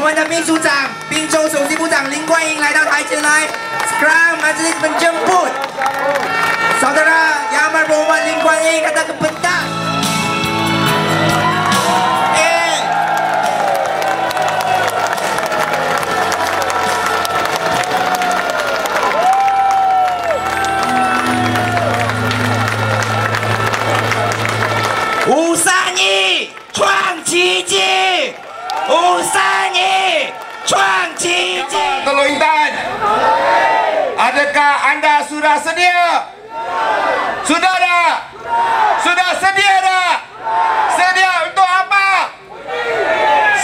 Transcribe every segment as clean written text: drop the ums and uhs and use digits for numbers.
们的秘书长、滨州首席部长林冠英来到台前来 Sekarang majlis menjemput Saudara Yang Amat Berhormat Lin Kuan Yin kata ke pentas. Wu San Yi 创奇迹，Wu San Yi 创奇迹。Teluk Intan, adakah anda sudah sedia? Sudah dah? Sudah sedia dah? Sedia untuk apa?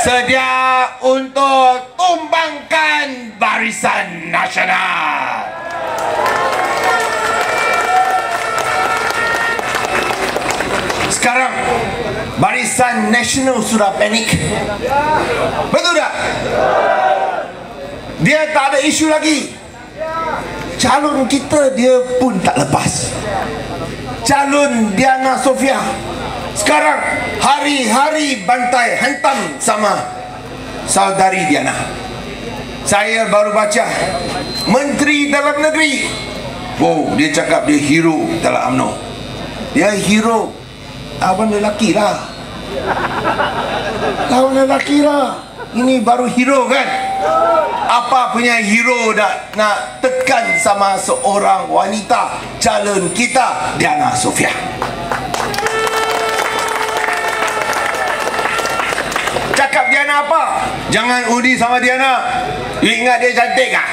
Sedia untuk tumbangkan Barisan Nasional. Sekarang Barisan Nasional sudah panik. Betul tak? Dia tak ada isu lagi. Calon kita dia pun tak lepas. Calon Diana Sofia sekarang hari-hari bantai hantam sama saudari Diana. Saya baru baca Menteri Dalam Negeri, wow, dia cakap dia hero dalam UMNO. Dia hero lawan lelaki lah. Lawan lelaki lah. Ini baru hero kan? Apa punya hero nak tekan sama seorang wanita calon kita, Diana Sofia. Cakap Diana apa? Jangan undi sama Diana. You ingat dia cantik kah?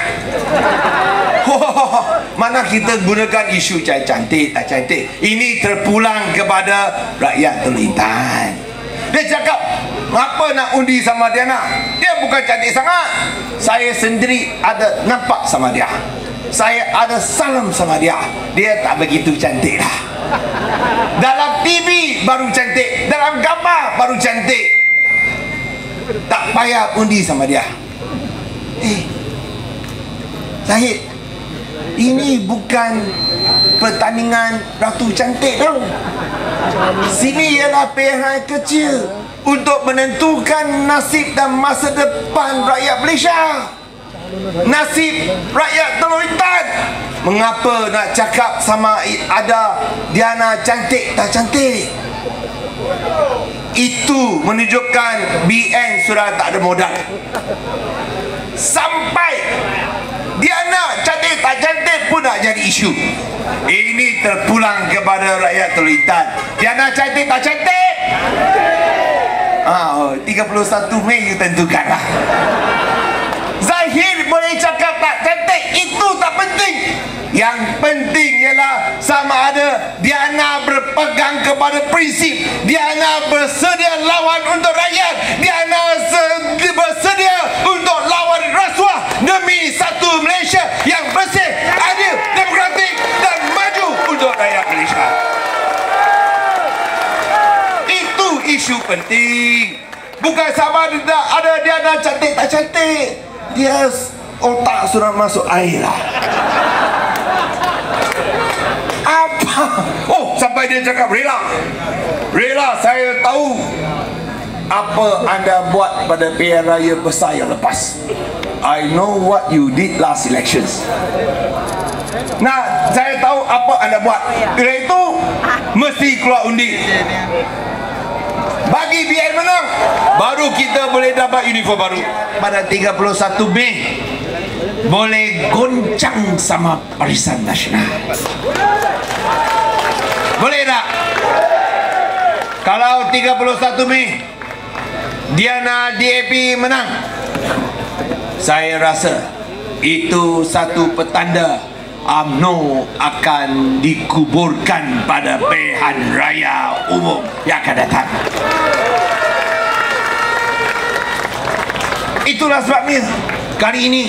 Mana kita gunakan isu cantik tak cantik. Ini terpulang kepada rakyat Teluk Intan. Dia cakap, apa nak undi sama Diana? Dia bukan cantik sangat. Saya sendiri ada nampak sama dia. Saya ada salam sama dia. Dia tak begitu cantik lah. Dalam TV baru cantik, dalam gambar baru cantik. Tak payah undi sama dia. Zahid, ini bukan pertandingan Ratu Cantik tau. Sini ialah pilihan kecil untuk menentukan nasib dan masa depan rakyat Malaysia. Nasib rakyat Teluk Intan. Mengapa nak cakap sama ada Diana cantik tak cantik? Itu menunjukkan BN sudah tak ada modal. Sampai Diana cantik tak cantik pun nak jadi isu. Ini terpulang kepada rakyat Teluk Intan. Diana cantik tak cantik? 31 Mei you tentukanlah. Zahir boleh cakap tak cantik, itu tak penting. Yang penting ialah sama ada Diana berpegang kepada prinsip, Diana bersedia lawan untuk rakyat, Diana bersedia untuk lawan rasuah demi satu Malaysia yang bersih, adil, demokratik dan maju untuk rakyat Malaysia. Itu isu penting. Bukan sama ada Diana cantik tak cantik. Dia otak sudah masuk air lah. Apa? Oh, sampai dia cakap rela. Rela, saya tahu apa anda buat pada pilihan raya besar yang lepas. I know what you did last elections. Nah, saya tahu apa anda buat. Iaitu mesti keluar undi. Bagi BN menang, baru kita boleh dapat uniform baru. Pada 31 Mei boleh goncang sama Barisan Nasional. Boleh tak? Kalau 31 Mei Diana DAP menang, saya rasa itu satu petanda UMNO akan dikuburkan pada pilihan raya umum yang akan datang. Itulah sebabnya kali ini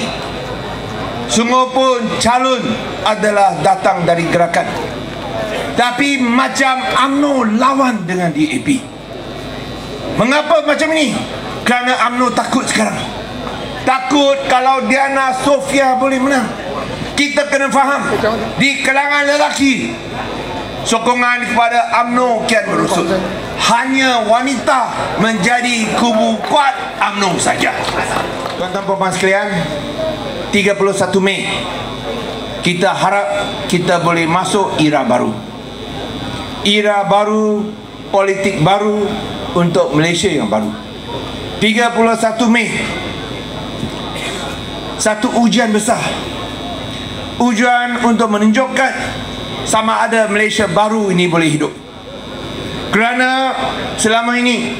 sungguh pun calon adalah datang dari gerakan, tapi macam UMNO lawan dengan DAP. Mengapa macam ini? Kerana UMNO takut sekarang. Takut kalau Diana Sofia boleh menang. Kita kena faham, di kalangan lelaki sokongan kepada UMNO kian merosot. hanya wanita menjadi kubu kuat UMNO saja. Tuan-tuan puan sekalian, 31 Mei kita harap kita boleh masuk era baru. Era baru, politik baru untuk Malaysia yang baru. 31 Mei, satu ujian besar. Ujian untuk menunjukkan sama ada Malaysia baru ini boleh hidup. Kerana selama ini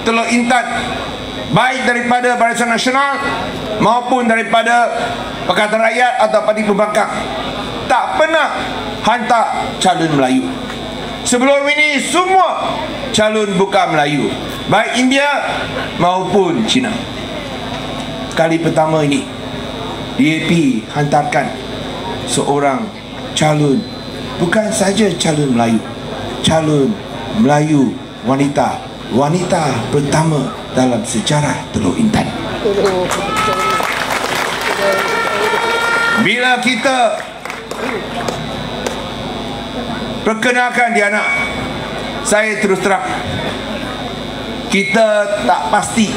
Teluk Intan, baik daripada Barisan Nasional maupun daripada Pakatan Rakyat atau Parti Pembangkang, tak pernah hantar calon Melayu. Sebelum ini semua calon bukan Melayu, baik India maupun China. Kali pertama ini DAP hantarkan seorang calon, bukan saja calon Melayu, calon Melayu wanita, wanita pertama dalam sejarah Teluk Intan. Bila kita perkenalkan dia anak, saya terus terang, kita tak pasti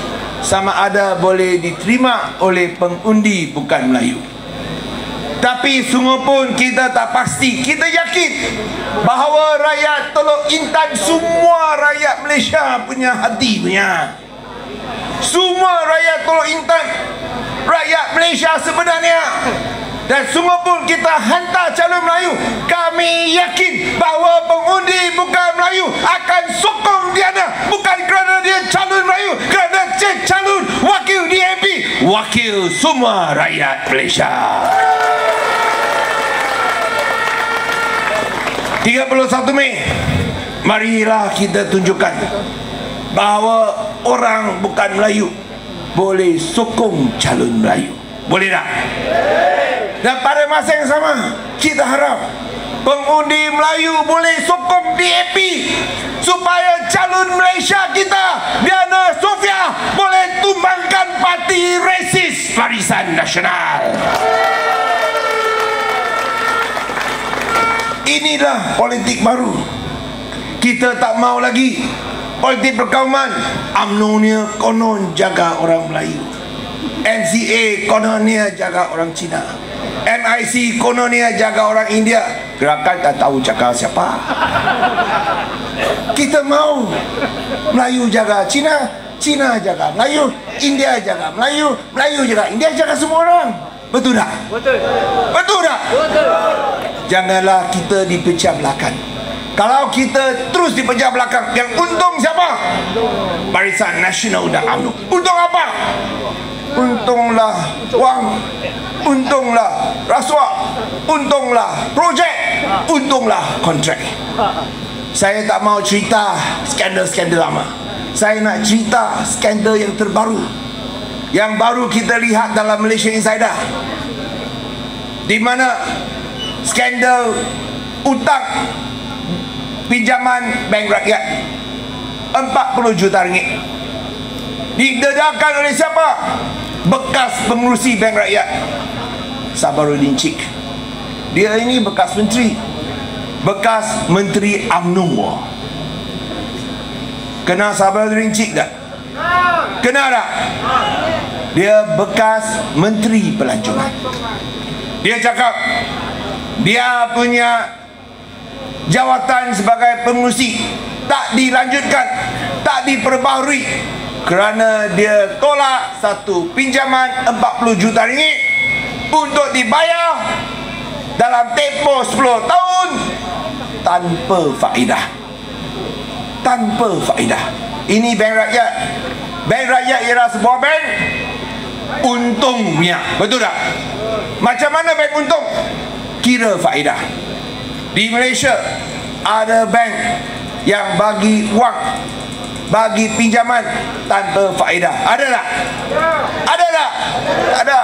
sama ada boleh diterima oleh pengundi bukan Melayu. Tapi sungguh pun kita tak pasti, kita yakin bahawa rakyat Teluk Intan, semua rakyat Malaysia punya hati punya. Semua rakyat Teluk Intan, rakyat Malaysia sebenarnya. Dan sungguh pun kita hantar calon Melayu, kami yakin bahawa pengundi bukan Melayu akan sokong Diana, bukan kerana dia calon Melayu, kerana dia calon wakil DAP, wakil semua rakyat Malaysia. 31 Mei, marilah kita tunjukkan bahawa orang bukan Melayu boleh sokong calon Melayu. Boleh tak? Dan pada masa yang sama, kita harap pengundi Melayu boleh sokong DAP supaya calon Malaysia kita, Diana Sofia, boleh tumbangkan parti resis Barisan Nasional. Inilah politik baru. Kita tak mau lagi politik perkauman. UMNO-nya konon jaga orang Melayu, MCA kononnya jaga orang Cina, MIC kononnya jaga orang India. Gerakan tak tahu jaga siapa. Kita mau Melayu jaga Cina, Cina jaga Melayu, India jaga Melayu, Melayu jaga India, jaga semua orang. Betul tak? Betul. Betul tak? Betul. Janganlah kita dipecah belakang. Kalau kita terus dipecah belakang, yang untung siapa? Barisan Nasional dan UMNO. Untung apa? Untunglah wang, untunglah rasuah, untunglah projek, untunglah kontrak. Saya tak mau cerita skandal-skandal lama. Saya nak cerita skandal yang terbaru, yang baru kita lihat dalam Malaysia Insider, di mana skandal utang pinjaman Bank Rakyat 40 juta ringgit didedarkan oleh siapa? Bekas pengerusi Bank Rakyat, Sabaruddin Cik. Dia ini bekas menteri, bekas menteri UMNO. Kenal Sabaruddin Cik tak? Kenal tak? Dia bekas menteri pelancongan. Dia cakap dia punya jawatan sebagai pengerusi tak dilanjutkan, tak diperbaharui, kerana dia tolak satu pinjaman 40 juta ringgit untuk dibayar dalam tempoh 10 tahun tanpa faedah. Tanpa faedah. Ini bank rakyat. Bank rakyat ialah sebuah bank untung punya. Betul tak? Macam mana bank untung? Kira faedah. Di Malaysia ada bank yang bagi wang, bagi pinjaman tanpa faedah. Ada tak? Ada tak? Ada.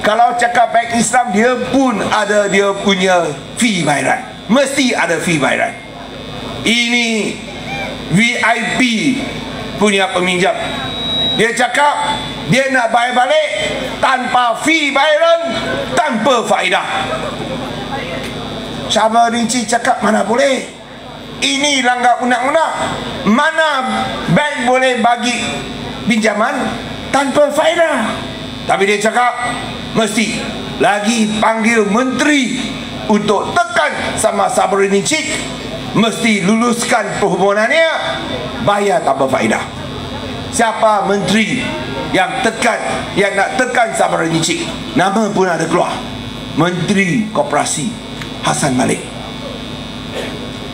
Kalau cakap bank Islam, dia pun ada dia punya fee bayaran. Mesti ada fee bayaran. Ini VIP punya peminjam. Dia cakap dia nak bayar balik tanpa fee bayaran, tanpa faedah. Sabaruddin Cik cakap mana boleh. ini langgar undang-undang. Mana bank boleh bagi pinjaman tanpa faedah? Tapi dia cakap mesti lagi panggil menteri untuk tekan sama Sabarinincik, mesti luluskan permohonannya, bayar tanpa faedah. Siapa menteri yang nak tekan Sabarinincik? Nama pun ada keluar, Menteri Koperasi Hassan Malik.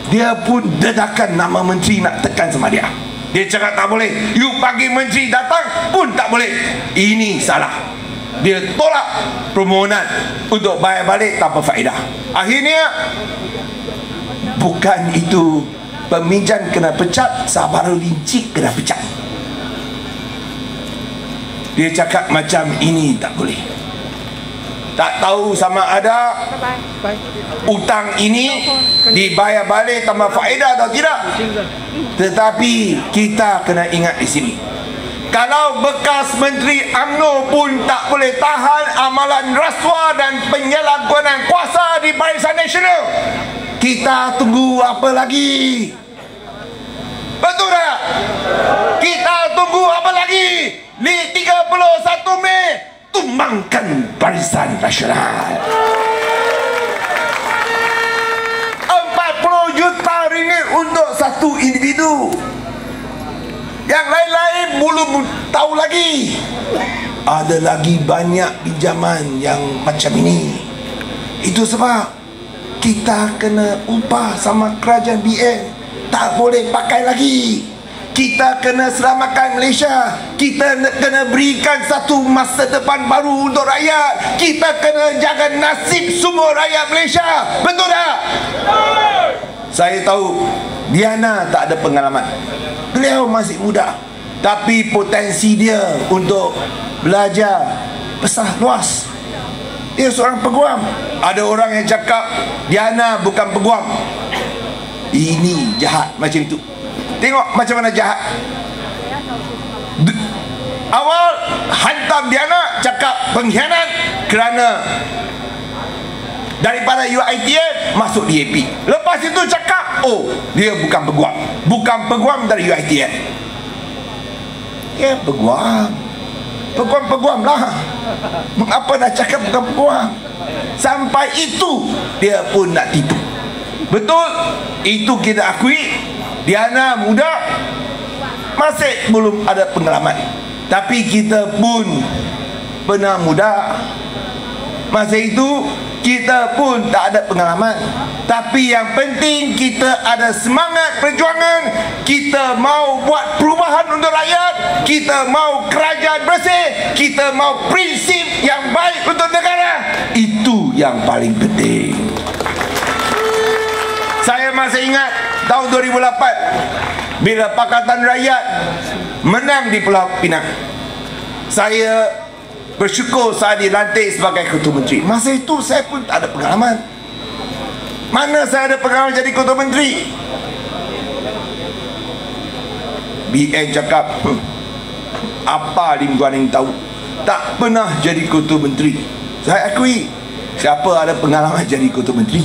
Dia pun dedakan nama menteri nak tekan sama dia. Dia cakap tak boleh. You panggil menteri datang pun tak boleh. Ini salah. Dia tolak permohonan untuk bayar balik tanpa faedah. Akhirnya bukan itu peminjam kena pecat, Sabarinincik kena pecat. Dia cakap macam ini tak boleh. Tak tahu sama ada utang ini dibayar balik tanpa faedah atau tidak. Tetapi kita kena ingat di sini, kalau bekas Menteri UMNO pun tak boleh tahan amalan rasuah dan penyalahgunaan kuasa di Barisan Nasional, kita tunggu apa lagi? Betul tak? Kita tunggu apa lagi? Di 31 Mei tumbangkan Barisan Nasional. 40 juta ringgit untuk satu individu. Yang lain-lain belum tahu lagi. Ada lagi banyak pinjaman yang macam ini. Itu sebab kita kena upah sama kerajaan BN. Tak boleh pakai lagi. Kita kena selamatkan Malaysia. Kita kena berikan satu masa depan baru untuk rakyat. Kita kena jaga nasib semua rakyat Malaysia. Betul tak? Saya tahu Diana tak ada pengalaman. Beliau masih muda, tapi potensi dia untuk belajar besar luas. Dia seorang peguam. Ada orang yang cakap Diana bukan peguam. Ini jahat macam itu. Tengok macam mana jahat. Awal hantam Diana cakap pengkhianat kerana daripada UiTM masuk DAP. Lepas itu cakap, oh, dia bukan peguam. Bukan peguam dari UiTM. Ya, peguam. Peguam-peguam lah. Mengapa nak cakap bukan peguam? Sampai itu dia pun nak tipu. Betul, itu kita akui. Diana muda, masih belum ada pengalaman. Tapi kita pun pernah muda. Masa itu kita pun tak ada pengalaman. Tapi yang penting kita ada semangat perjuangan. Kita mau buat perubahan untuk rakyat. Kita mau kerajaan bersih. Kita mau prinsip yang baik untuk negara. Itu yang paling penting. Saya masih ingat tahun 2008 bila Pakatan Rakyat menang di Pulau Pinang. Saya bersyukur saya dilantik sebagai Ketua Menteri. Masa itu saya pun tak ada pengalaman. Mana saya ada pengalaman jadi Ketua Menteri? BN cakap, apa Lim Guan Eng tahu? Tak pernah jadi Ketua Menteri. Saya akui, siapa ada pengalaman jadi Ketua Menteri?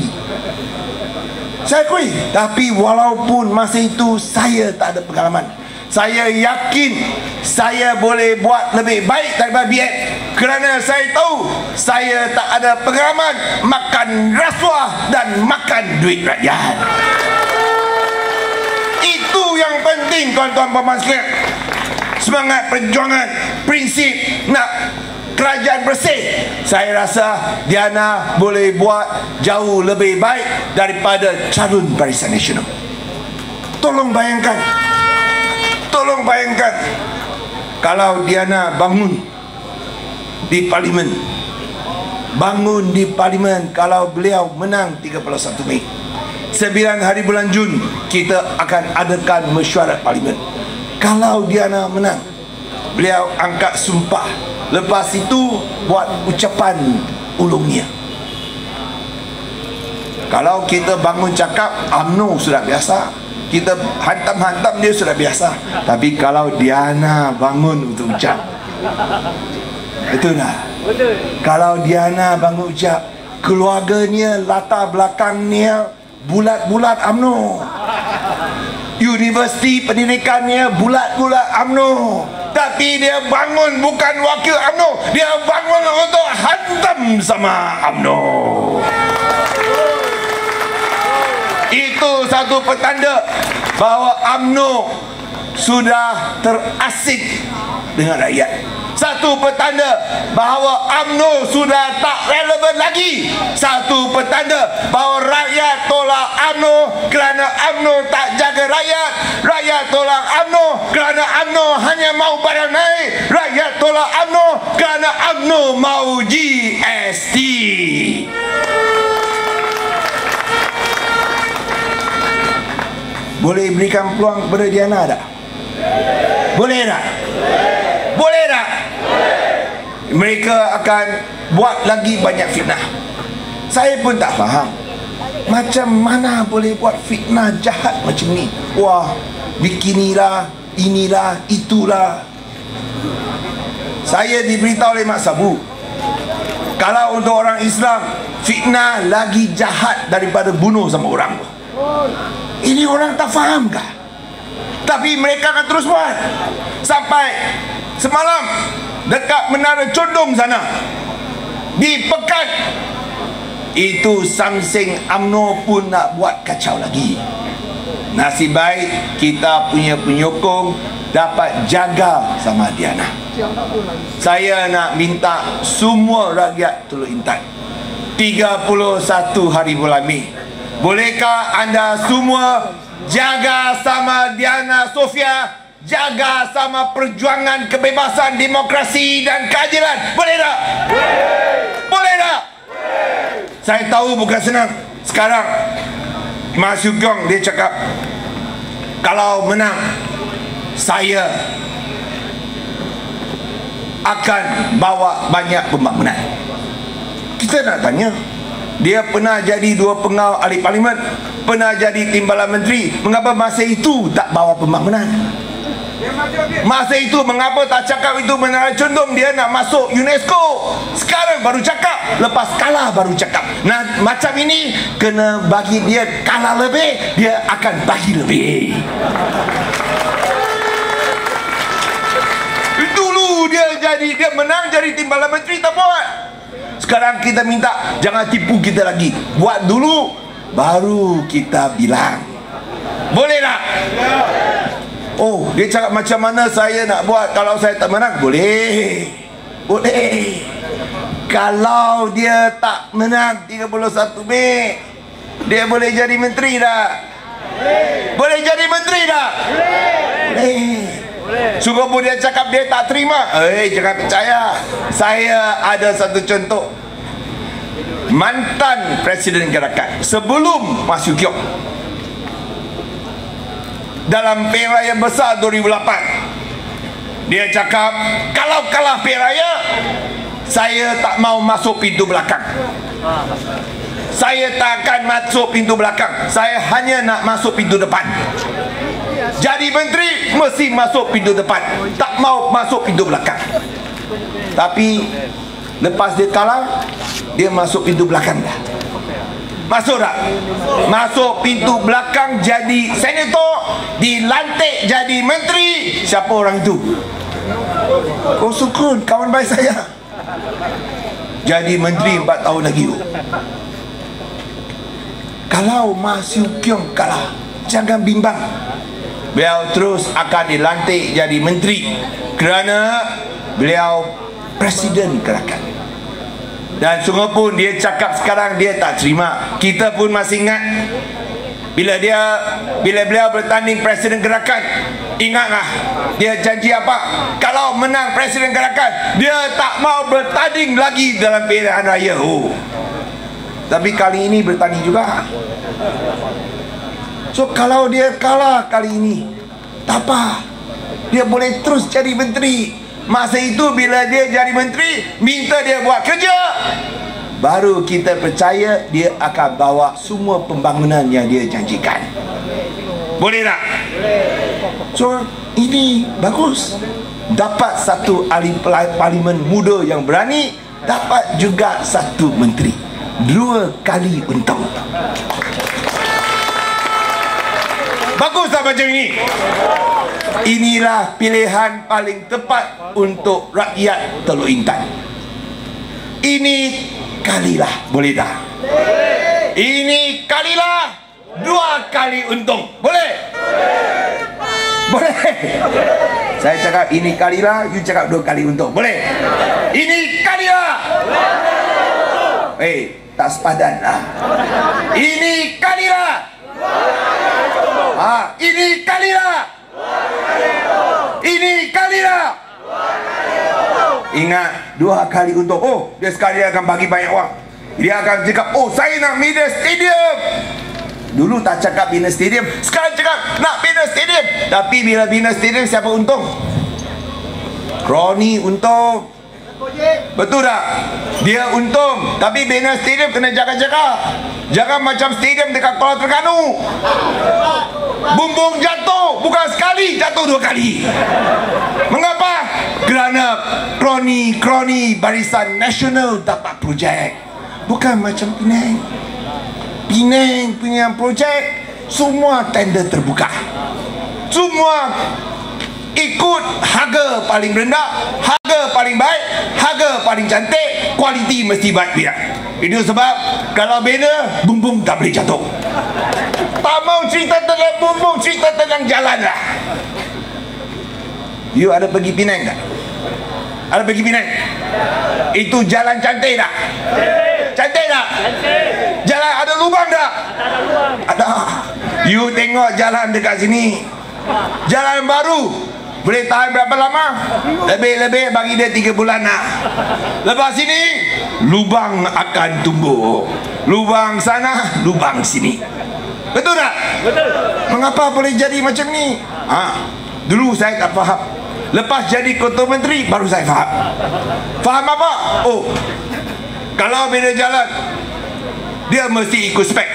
Saya akui. Tapi walaupun masa itu saya tak ada pengalaman, saya yakin saya boleh buat lebih baik daripada BN. Kerana saya tahu saya tak ada pengalaman makan rasuah dan makan duit rakyat. Itu yang penting tuan-tuan puan-puan sekalian. Semangat perjuangan, prinsip nak kerajaan bersih. Saya rasa Diana boleh buat jauh lebih baik daripada calon Barisan Nasional. Tolong bayangkan kalau Diana bangun di Parlimen. Kalau beliau menang 31 Mei, 9 hari bulan Jun kita akan adakan mesyuarat Parlimen. Kalau Diana menang, beliau angkat sumpah. Lepas itu buat ucapan ulungnya. Kalau kita bangun cakap UMNO sudah biasa, kita hantam-hantam dia sudah biasa. Tapi kalau Diana bangun untuk ucap, betul tak? Betul. Kalau Diana bangun ucap, keluarganya, latar belakangnya bulat-bulat UMNO. Universiti pendidikannya bulat-bulat UMNO, tapi dia bangun bukan wakil UMNO, dia bangun untuk hantam sama UMNO. Itu satu petanda bahawa UMNO sudah terasing dengan rakyat. Satu petanda bahawa UMNO sudah tak relevan lagi. Satu petanda bahawa rakyat tolak UMNO kerana UMNO tak jaga rakyat. Rakyat tolak UMNO kerana UMNO hanya mau barang naik. Rakyat tolak UMNO kerana UMNO mau GST. Boleh berikan peluang kepada Diana tak? Boleh tak? Boleh tak? Mereka akan buat lagi banyak fitnah. Saya pun tak faham macam mana boleh buat fitnah jahat macam ni. Wah, bikinilah, inilah, itulah. Saya diberitahu oleh Mak Sabu, kalau untuk orang Islam, fitnah lagi jahat daripada bunuh sama orang. Ini orang tak faham kah? Tapi mereka akan terus buat. Sampai semalam dekat Menara Condom sana, di Pekan, itu Samseng UMNO pun nak buat kacau lagi. Nasib baik kita punya penyokong dapat jaga sama Diana. Saya nak minta semua rakyat Teluk Intan, 31 hari bulan Mei, bolehkah anda semua jaga sama Diana Sofia, jaga sama perjuangan kebebasan, demokrasi dan keadilan? Boleh tak? Boleh tak? Saya tahu bukan senang. Sekarang Mas Yukyong dia cakap, kalau menang saya akan bawa banyak pembangunan. Kita nak tanya, dia pernah jadi 2 pengawal ahli parlimen, pernah jadi timbalan menteri, mengapa masa itu tak bawa pembangunan? Masa itu mengapa tak cakap itu Menara Condom dia nak masuk UNESCO? Sekarang baru cakap, lepas kalah baru cakap. Nah, macam ini kena bagi dia kalah lebih, dia akan bagi lebih. Dulu dia menang jadi timbalan menteri tak buat. Sekarang kita minta jangan tipu kita lagi, buat dulu baru kita bilang. Boleh tak? Oh, dia cakap macam mana saya nak buat kalau saya tak menang? Boleh. Boleh. Kalau dia tak menang 31 Mei, dia boleh jadi menteri tak? Boleh jadi menteri tak? Boleh. Sungguh pun dia cakap dia tak terima. Jangan percaya. Saya ada satu contoh. Mantan Presiden Gerakan sebelum Mas Yukyong, dalam Pilihan Raya Besar 2008, dia cakap kalau kalah Pilihan Raya, saya tak mau masuk pintu belakang. Saya tak akan masuk pintu belakang, saya hanya nak masuk pintu depan. Jadi menteri mesti masuk pintu depan, tak mau masuk pintu belakang. Tapi lepas dia kalah, dia masuk pintu belakang dah. Masuk tak? Masuk pintu belakang jadi senator, dilantik jadi menteri. Siapa orang itu? Kau Sukun, kawan baik saya, jadi menteri 4 tahun lagi. Kalau Mas Yukyong kalah, jangan bimbang, beliau terus akan dilantik jadi menteri kerana beliau Presiden Gerakan. Dan sungguh pun dia cakap sekarang dia tak terima. Kita pun masih ingat bila beliau bertanding Presiden Gerakan. Ingatlah dia janji apa? Kalau menang Presiden Gerakan, dia tak mau bertanding lagi dalam pilihan raya. Tapi kali ini bertanding juga. So kalau dia kalah kali ini, tak apa, dia boleh terus jadi menteri. Masa itu bila dia jadi menteri, minta dia buat kerja, baru kita percaya dia akan bawa semua pembangunan yang dia janjikan. Boleh tak? So ini bagus. Dapat satu ahli parlimen muda yang berani, dapat juga satu menteri. 2 kali untung. Bagus tak macam ini? Inilah pilihan paling tepat untuk rakyat Teluk Intan. Ini kalilah, boleh tak? Ini kalilah 2 kali untung. Boleh? Boleh. Saya cakap ini kalilah, you cakap 2 kali untung. Boleh? Ini kalilah. Tak sepadan lah. Ini kalilah. Ini kalilah. Ini kalilah. Ingat, 2 kali untung. Oh, dia sekali akan bagi banyak wang. Dia akan cakap, oh saya nak bina stadium. Dulu tak cakap bina stadium, sekarang cakap nak bina stadium. Tapi bila bina stadium, siapa untung? Kroni untung. Betul tak? Dia untung. Tapi bina stadium kena jaga-jaga. Jangan macam stadium dekat Kuala Terengganu. Bumbung jatuh, bukan sekali, jatuh 2 kali. Mengapa? Kerana kroni Barisan Nasional dapat projek. Bukan macam Penang. Penang punya projek semua tender terbuka. Semua ikut harga paling rendah, harga paling baik, harga paling cantik, kualiti mesti baik dia. Itu sebab kalau bina, bumbung tak boleh jatuh. Tak mau cerita tentang bumbung, cerita tentang jalan lah. You ada pergi Penang tak? Ada pergi Penang? Itu jalan cantik tak? Cantik tak? Jalan ada lubang tak? Ada. You tengok jalan dekat sini, jalan baru, boleh tahan berapa lama? Lebih-lebih bagi dia 3 bulan nak. Lepas sini lubang akan tumbuh. Lubang sana, lubang sini. Betul tak? Betul. Mengapa boleh jadi macam ni? Dulu saya tak faham. Lepas jadi Ketua Menteri baru saya faham. Faham apa? Oh, kalau bina jalan dia mesti ikut spek.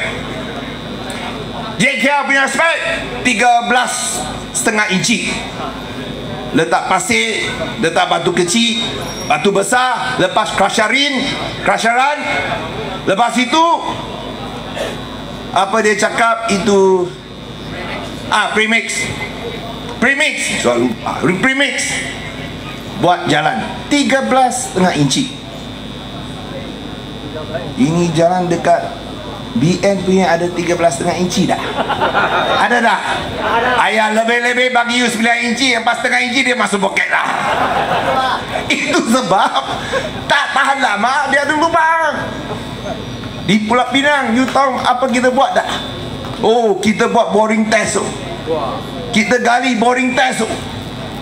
JKR punya spek 13,5 inci. Letak pasir, letak batu kecil, batu besar, lepas crusheran. Lepas itu apa dia cakap itu premix. Premix buat jalan 13,5 inci. Ini jalan dekat BN punya ada 13,5 inci dah. Ada dah. Ayah lebih-lebih bagi you 9 inci, yang pas setengah inci dia masuk poket lah. Itu sebab tak tahan lama dia ada lubang. Di Pulau Pinang, you tahu apa kita buat tak? Oh, kita buat boring test. Kita gali boring test.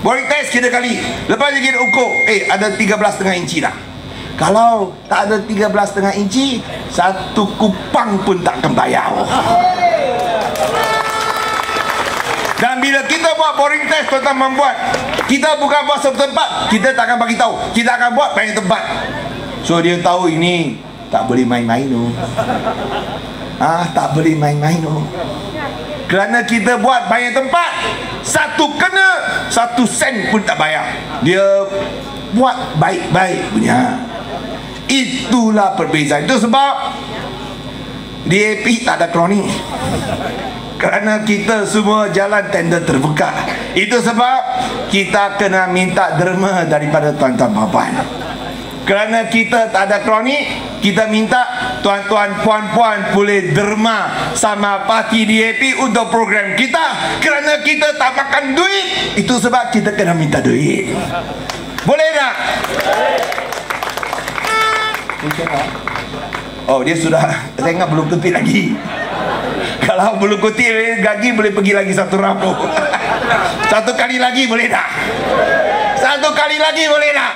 Boring test kita gali. Lepas ni kita ukur, ada 13,5 inci dah. Kalau tak ada 13,5 inci, 1 kupang pun tak akan bayar. Dan bila kita buat boring test, tuan-tuan membuat, kita bukan buat satu tempat, kita tak akan bagi tahu, kita akan buat banyak tempat. So dia tahu ini tak boleh main-main tu. Tak boleh main-main tu. Kerana kita buat banyak tempat, 1 kena, 1 sen pun tak bayar. Dia buat baik-baik punya. Itulah perbezaan. Itu sebab DAP tak ada kroni. Kerana kita semua jalan tender terbuka. Itu sebab kita kena minta derma daripada tuan-tuan puan-puan. Kerana kita tak ada kroni, kita minta tuan-tuan puan-puan boleh derma sama parti DAP untuk program kita. Kerana kita tak makan duit, itu sebab kita kena minta duit. Boleh tak? Oh, dia sudah, saya ingat belum kutip lagi. Kalau belum kutip gaji boleh pergi lagi 1 rampung. 1 kali lagi boleh tak? 1 kali lagi boleh tak?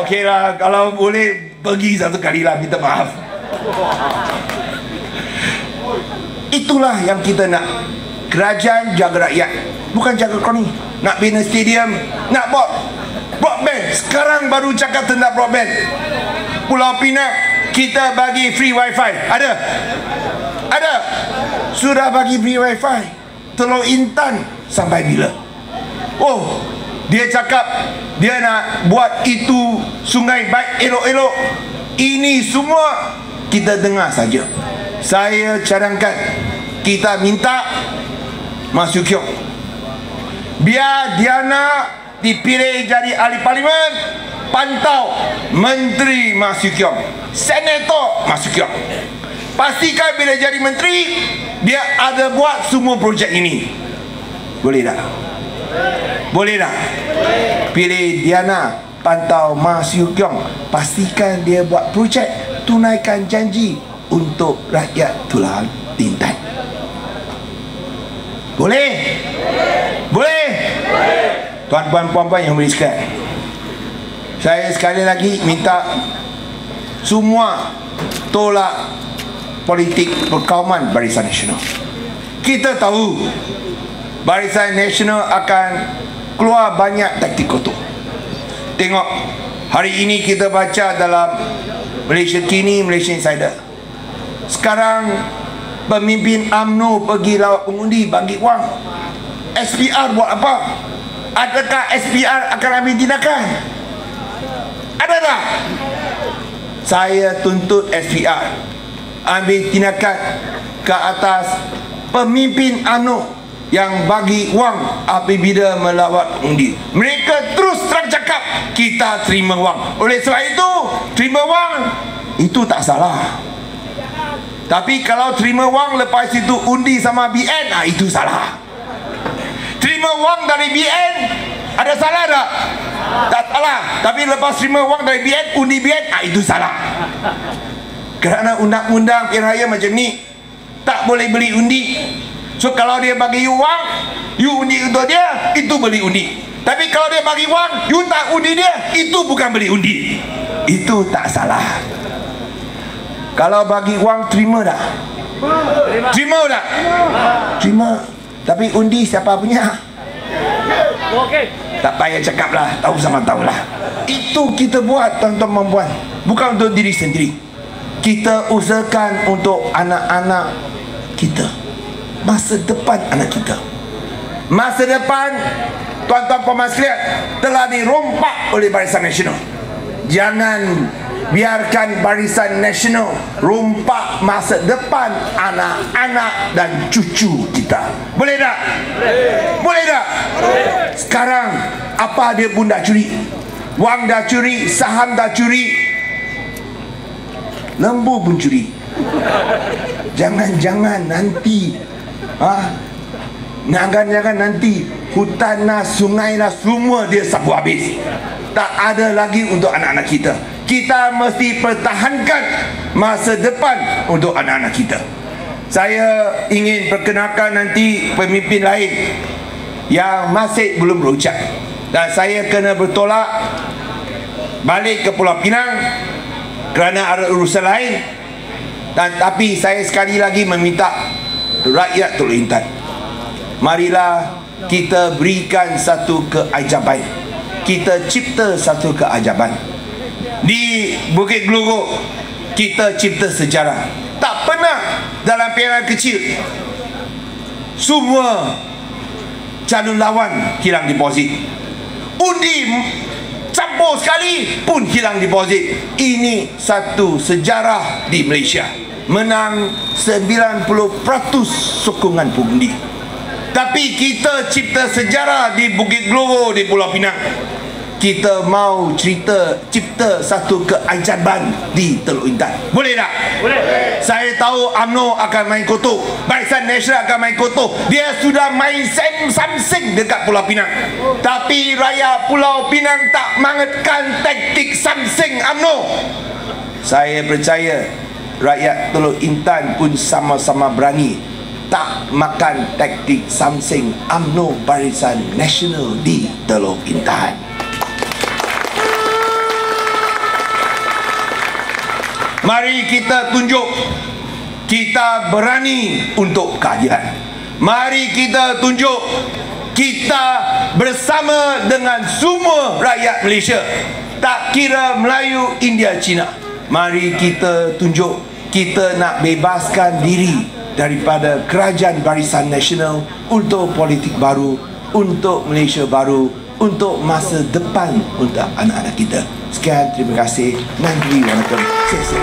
Okey lah, kalau boleh pergi 1 kali lah, minta maaf. Itulah yang kita nak. Kerajaan jaga rakyat, bukan jaga kroni. Nak bina stadium, nak buat broadband. Sekarang baru cakap tentang broadband. Pulau Pinang kita bagi free wifi. Ada? Ada. Sudah bagi free wifi. Teluk Intan sampai bila? Oh, dia cakap dia nak buat itu sungai baik elok-elok. Ini semua kita dengar saja. Saya cadangkan, kita minta Ma Siew Keong. Biar Diana dipilih jadi ahli parlimen, pantau menteri Ma Siew Keong, senator Ma Siew Keong. Pastikan bila jadi menteri, dia ada buat semua projek ini. Boleh tak? Boleh tak? Pilih Diana, pantau Ma Siew Keong, pastikan dia buat projek, tunaikan janji untuk rakyat Pulau Bintan. Boleh? Boleh? Tuan-tuan puan-puan yang boleh sekalian, saya sekali lagi minta semua tolak politik perkauman Barisan Nasional. Kita tahu Barisan Nasional akan keluar banyak taktik kotor. Tengok, hari ini kita baca dalam Malaysia Kini, Malaysia Insider, sekarang pemimpin UMNO pergi lawat pengundi bagi wang. SPR buat apa? Adakah SPR akan ambil tindakan? Ada tak? Saya tuntut SPR ambil tindakan ke atas pemimpin UMNO yang bagi wang apabila melawat undi. Mereka terus terang cakap kita terima wang. Oleh sebab itu, terima wang itu tak salah. Tapi kalau terima wang lepas itu undi sama BN, itu salah. Terima wang dari BN ada salah tak? Tak salah. Tapi lepas terima wang dari BN, undi BN, itu salah. Kerana undang-undang pilihan raya macam ni, tak boleh beli undi. So kalau dia bagi you wang, you undi untuk dia, itu beli undi. Tapi kalau dia bagi wang, you tak undi dia, itu bukan beli undi. Itu tak salah. Kalau bagi wang, terima tak? Terima tak? Terima. Tapi undi siapa punya? Tak payah cakap lah, tahu sama tahu lah. Itu kita buat, tuan-tuan puan, bukan untuk diri sendiri. Kita usahakan untuk anak-anak kita, masa depan anak kita. Masa depan, tuan-tuan puan sekalian, telah dirompak oleh Barisan Nasional. Jangan biarkan Barisan Nasional rompak masa depan anak-anak dan cucu kita. Boleh tak? Boleh tak? Sekarang apa dia pun dah curi. Wang dah curi, saham dah curi, lembu pun curi. Jangan-jangan nanti jangan nanti hutan lah, sungai lah, semua dia sapu habis. Tak ada lagi untuk anak-anak kita. Kita mesti pertahankan masa depan untuk anak-anak kita. Saya ingin perkenalkan nanti pemimpin lain yang masih belum berucap, dan saya kena bertolak balik ke Pulau Pinang kerana ada urusan lain. Dan tapi saya sekali lagi meminta rakyat Teluk Intan, marilah kita berikan satu keajaiban, kita cipta satu keajaiban. Di Bukit Geluguk kita cipta sejarah. Tak pernah dalam pilihan kecil semua calon lawan hilang deposit. Undi campur sekali pun hilang deposit. Ini satu sejarah di Malaysia. Menang 90% sokongan pengundi. Tapi kita cipta sejarah di Bukit Geluguk, di Pulau Pinang. Kita mau cipta satu keajaiban di Teluk Intan. Boleh tak? Boleh. Saya tahu UMNO akan main kotor, Barisan Nasional akan main kotor. Dia sudah main samsing dekat Pulau Pinang. Tapi rakyat Pulau Pinang tak mangatkan taktik samsing UMNO. Saya percaya rakyat Teluk Intan pun sama-sama berani tak makan taktik samsing UMNO Barisan Nasional di Teluk Intan. Mari kita tunjuk kita berani untuk keadilan. Mari kita tunjuk kita bersama dengan semua rakyat Malaysia, tak kira Melayu, India, Cina. Mari kita tunjuk kita nak bebaskan diri daripada kerajaan Barisan Nasional untuk politik baru, untuk Malaysia baru, untuk masa depan untuk anak-anak kita. Sekian, terima kasih. Nandri, wanakkam. Sesi.